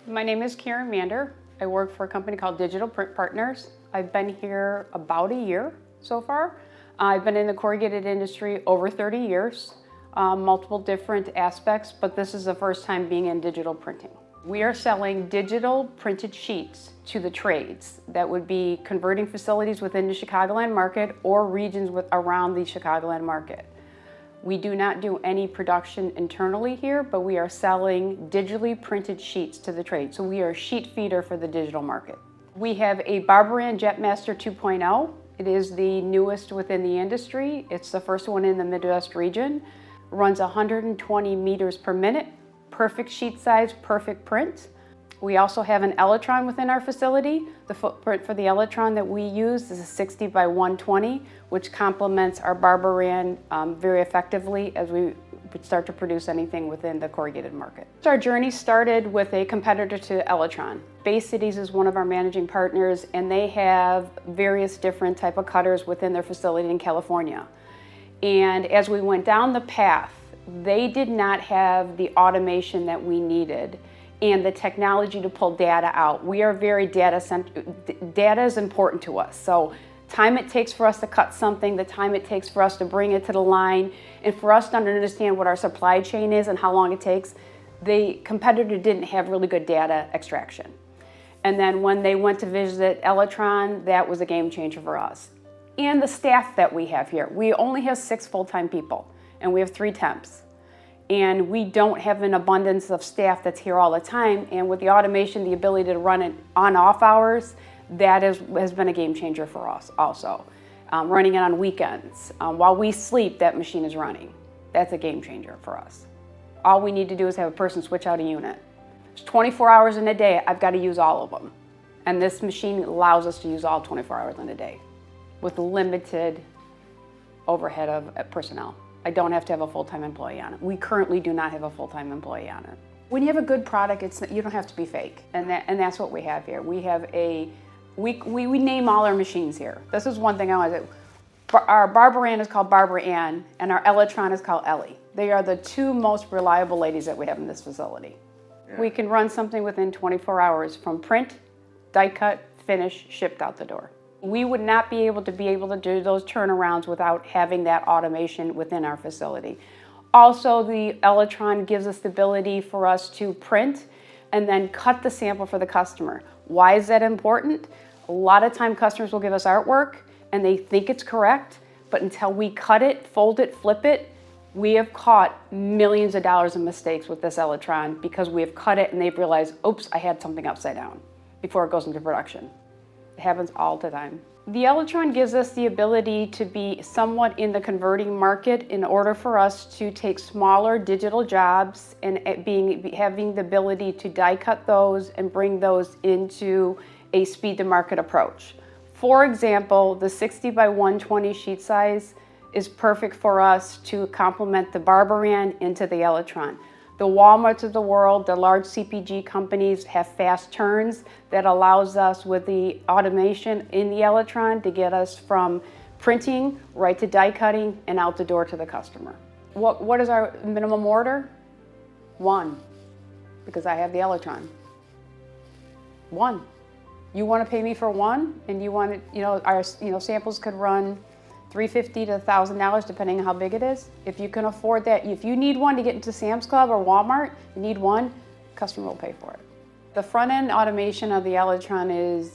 My name is Karen Mander. I work for a company called Digital Print Partners. I've been here about a year so far. I've been in the corrugated industry over 30 years, multiple different aspects, but this is the first time being in digital printing. We are selling digital printed sheets to the trades. That would be converting facilities within the Chicagoland market or regions around the Chicagoland market. We do not do any production internally here, but we are selling digitally printed sheets to the trade. So we are a sheet feeder for the digital market. We have a Barberan JetMaster 2.0. It is the newest within the industry. It's the first one in the Midwest region. Runs 120 meters per minute. Perfect sheet size, perfect print. We also have an Elitron within our facility. The footprint for the Elitron that we use is a 60 by 120, which complements our Barberan very effectively as we start to produce anything within the corrugated market. Our journey started with a competitor to Elitron. Bay Cities is one of our managing partners, and they have various different type of cutters within their facility in California. And as we went down the path, they did not have the automation that we needed and the technology to pull data out. We are very data-centric. Data is important to us. So time it takes for us to cut something, the time it takes for us to bring it to the line, and for us to understand what our supply chain is and how long it takes, the competitor didn't have really good data extraction. And then when they went to visit Elitron, that was a game changer for us. And the staff that we have here. We only have 6 full-time people, and we have 3 temps. And we don't have an abundance of staff that's here all the time. And with the automation, the ability to run it on-off hours, that has been a game changer for us also. Running it on weekends. While we sleep, that machine is running. That's a game changer for us. All we need to do is have a person switch out a unit. It's 24 hours in a day, I've got to use all of them. And this machine allows us to use all 24 hours in a day with limited overhead of personnel. I don't have to have a full-time employee on it. We currently do not have a full-time employee on it. When you have a good product, you don't have to be fake, and that's what we have here. We have we name all our machines here. This is one thing I want to say. Our Barberan is called Barberan, and our Elitron is called Ellie. They are the 2 most reliable ladies that we have in this facility. Yeah. We can run something within 24 hours from print, die cut, finish, shipped out the door. We would not be able to do those turnarounds without having that automation within our facility. Also, the Elitron gives us the ability for us to print and then cut the sample for the customer. Why is that important? A lot of time customers will give us artwork and they think it's correct, but until we cut it, fold it, flip it, we have caught millions of dollars in mistakes with this Elitron because we have cut it and they've realized, oops, I had something upside down before it goes into production. It happens all the time. The Elitron gives us the ability to be somewhat in the converting market in order for us to take smaller digital jobs and having the ability to die cut those and bring those into a speed to market approach. For example, the 60 by 120 sheet size is perfect for us to complement the Barberan into the Elitron. The Walmarts of the world, the large CPG companies have fast turns that allows us with the automation in the Elitron to get us from printing right to die cutting and out the door to the customer. What is our minimum order? 1, because I have the Elitron. 1. You want to pay me for 1, and you want it, our samples could run $350 to $1,000 depending on how big it is. If you can afford that, if you need one to get into Sam's Club or Walmart, you need one, customer will pay for it. The front end automation of the Elitron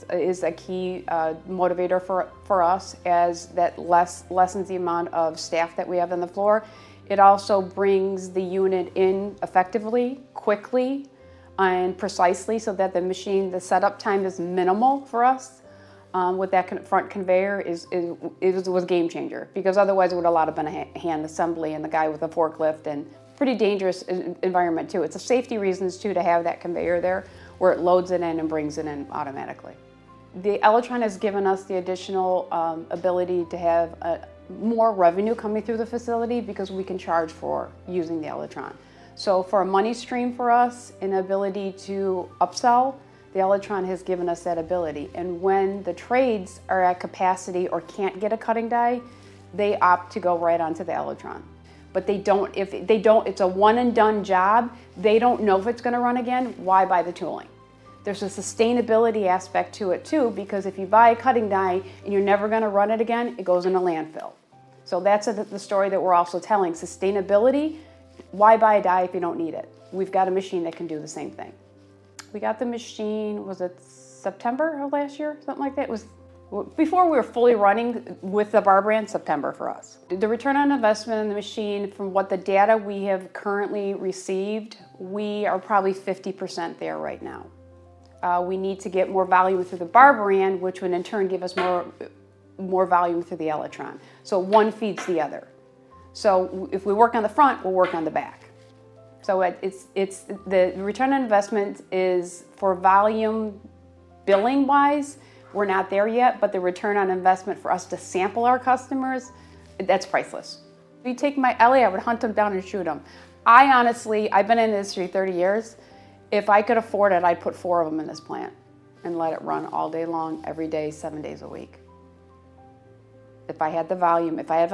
is a key motivator for us, as that lessens the amount of staff that we have on the floor. It also brings the unit in effectively, quickly, and precisely so that the setup time is minimal for us. With that front conveyor was a game changer, because otherwise it would have a lot of been a hand assembly and the guy with a forklift, and pretty dangerous environment too. It's a safety reasons too to have that conveyor there where it loads it in and brings it in automatically. The Elitron has given us the additional ability to have more revenue coming through the facility because we can charge for using the Elitron. So for a money stream for us, an ability to upsell, the Elitron has given us that ability. And when the trades are at capacity or can't get a cutting die, they opt to go right onto the Elitron. But if they don't, it's a one and done job. They don't know if it's going to run again. Why buy the tooling? There's a sustainability aspect to it too, because if you buy a cutting die and you're never going to run it again, it goes in a landfill. So that's the story that we're also telling. Sustainability, why buy a die if you don't need it? We've got a machine that can do the same thing. We got the machine, was it September of last year? Something like that. It was before we were fully running with the Barberan, September for us. The return on investment in the machine, from what the data we have currently received, we are probably 50% there right now. We need to get more volume through the Barberan, which would in turn give us more volume through the Elitron. So one feeds the other. So if we work on the front, we'll work on the back. So it's the return on investment is for volume billing wise, we're not there yet, but the return on investment for us to sample our customers, that's priceless. If you take my Ellie, I would hunt them down and shoot them. I've been in the industry 30 years. If I could afford it, I'd put 4 of them in this plant and let it run all day long, every day, 7 days a week. If I had the volume, if I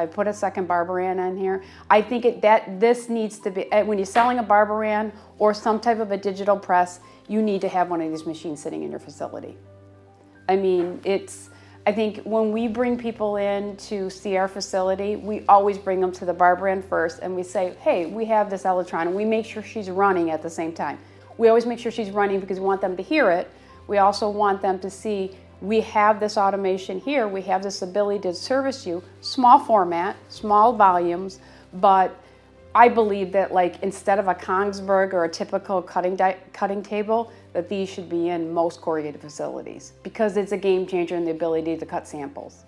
put a second Barberan in here, I think this needs to be, when you're selling a Barberan or some type of a digital press, you need to have one of these machines sitting in your facility. I mean, I think when we bring people in to see our facility, we always bring them to the Barberan first and we say, hey, we have this Elitron, and we make sure she's running at the same time. We always make sure she's running because we want them to hear it. We also want them to see, we have this automation here, we have this ability to service you, small format, small volumes, but I believe that like instead of a Kongsberg or a typical cutting table, that these should be in most corrugated facilities because it's a game changer in the ability to cut samples.